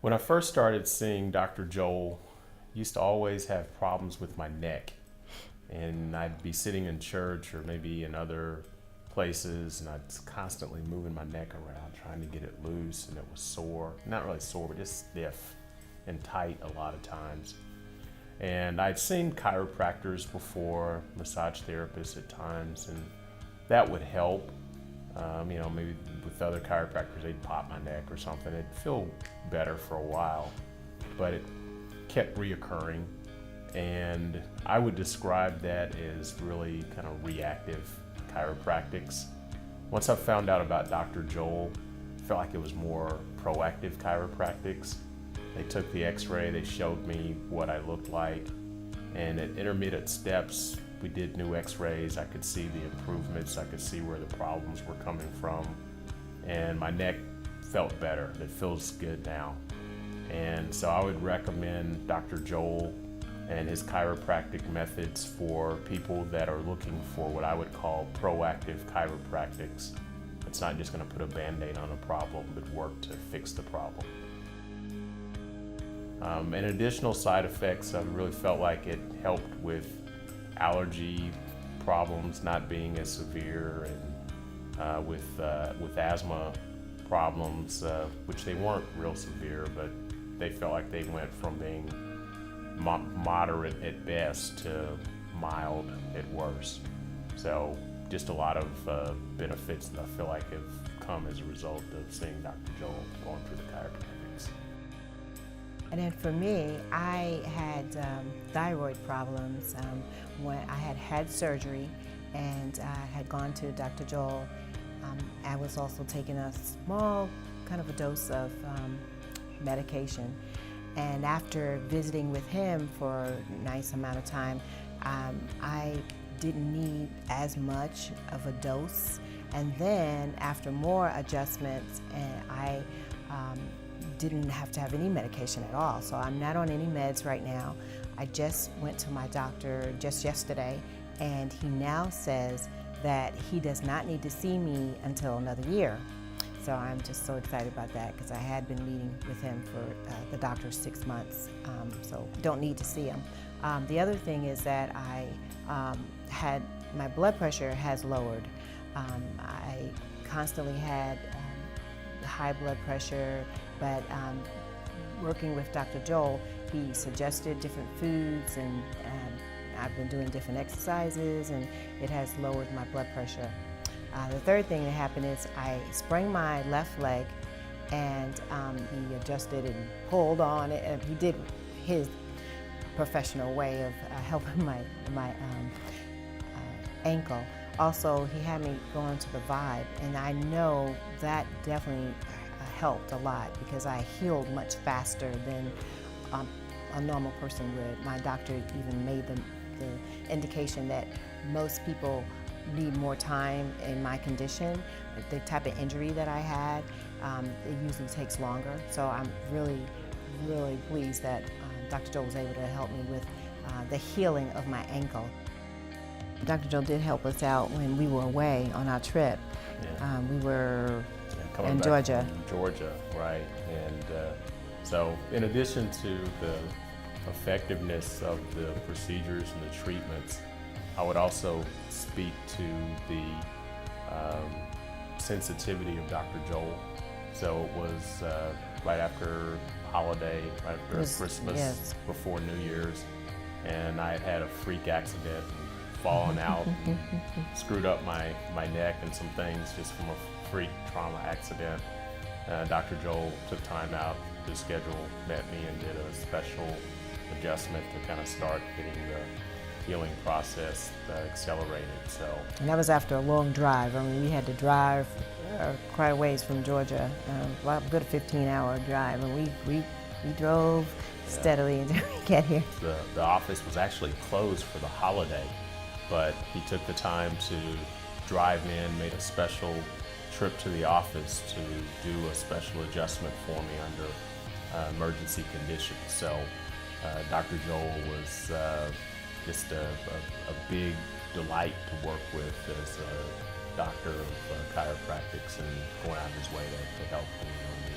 When I first started seeing Dr. Joel, I used to always have problems with my neck. And I'd be sitting in church or maybe in other places, and I'd constantly moving my neck around, trying to get it loose, and it was sore. Not really sore, but just stiff and tight a lot of times. And I'd seen chiropractors before, massage therapists at times, and that would help. Maybe with other chiropractors, they'd pop my neck or something. It'd feel better for a while, but it kept reoccurring. And I would describe that as really kind of reactive chiropractics. Once I found out about Dr. Joel, I felt like it was more proactive chiropractics. They took the x-ray, they showed me what I looked like, and at intermittent steps, we did new x-rays. I could see the improvements, I could see where the problems were coming from, and my neck felt better. It feels good now. And so I would recommend Dr. Joel and his chiropractic methods for people that are looking for what I would call proactive chiropractics. It's not just going to put a Band-Aid on a problem, but work to fix the problem. And additional side effects, I really felt like it helped with allergy problems not being as severe, and with asthma problems, which they weren't real severe, but they felt like they went from being moderate at best to mild at worst. So just a lot of benefits that I feel like have come as a result of seeing Dr. Joel going through the chiropractics. And then for me, I had thyroid problems when I had surgery, and I had gone to Dr. Joel. I was also taking a small kind of a dose of medication. And after visiting with him for a nice amount of time, I didn't need as much of a dose. And then after more adjustments, I didn't have to have any medication at all. So I'm not on any meds right now. I just went to my doctor just yesterday, and he now says that he does not need to see me until another year. So I'm just so excited about that, because I had been meeting with him for the doctor 6 months, so don't need to see him. The other thing is that I had, my blood pressure has lowered. I constantly had high blood pressure, but working with Dr. Joel, he suggested different foods, and I've been doing different exercises, and it has lowered my blood pressure. The third thing that happened is I sprained my left leg, and he adjusted and pulled on it, and he did his professional way of helping my ankle. Also, he had me go into the Vibe, and I know that definitely helped a lot, because I healed much faster than a normal person would. My doctor even made the indication that most people need more time in my condition. The type of injury that I had, it usually takes longer. So I'm really, really pleased that Dr. Joel was able to help me with the healing of my ankle. Dr. Joel did help us out when we were away on our trip. Yeah. We were Coming in back Georgia. from Georgia, right. And so in addition to the effectiveness of the procedures and the treatments, I would also speak to the sensitivity of Dr. Joel. So it was right after holiday, right after Christmas, yes. Before New Year's, and I had a freak accident and fallen out, and screwed up my neck and some things just from a freak trauma accident. Dr. Joel took time out, his schedule met me, and did a special adjustment to kind of start getting the healing process accelerated. So, and that was after a long drive. I mean, we had to drive quite a ways from Georgia, a good 15-hour drive, and we drove steadily until we get here. The office was actually closed for the holiday, but he took the time to drive in, made a special trip to the office to do a special adjustment for me under emergency conditions. So Dr. Joel was just a big delight to work with as a doctor of chiropractics, and going out of his way to help me.